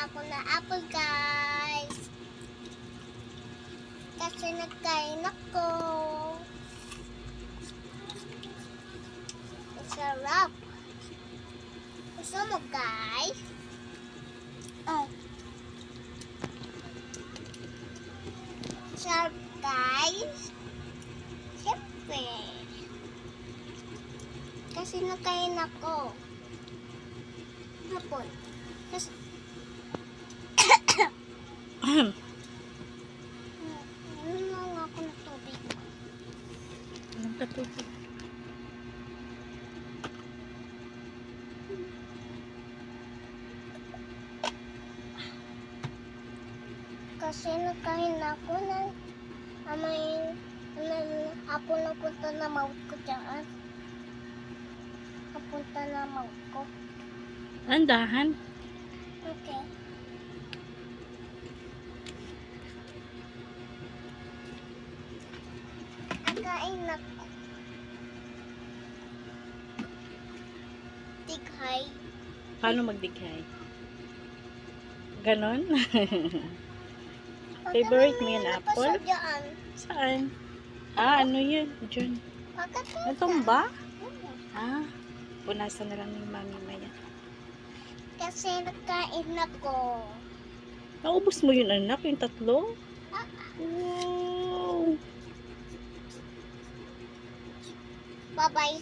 ako na apple, guys. Kasi nagkain ako. Sarap. Gusto mo, guys? Oh. Sarap, guys. Siyempre. Kasi nagkain ako. Hapon. Kasi... Ano nga ako ng tubig? Anong katubig? Kasi nagkain ako ng apo na punta na mouth ko dyan. Napunta na mouth ko. Andahan. Okay. Nagkain ako. Tighay. Paano magdighay? Ganon? Favorite mo yung apple? Dyan. Saan? Ah, ano yun? Diyan. Natumba? Ah, punasan na lang ni mami maya. Kasi nagkain ako. Naubos mo yun, anak? Yung 3? Ah. Wow! Bye-bye.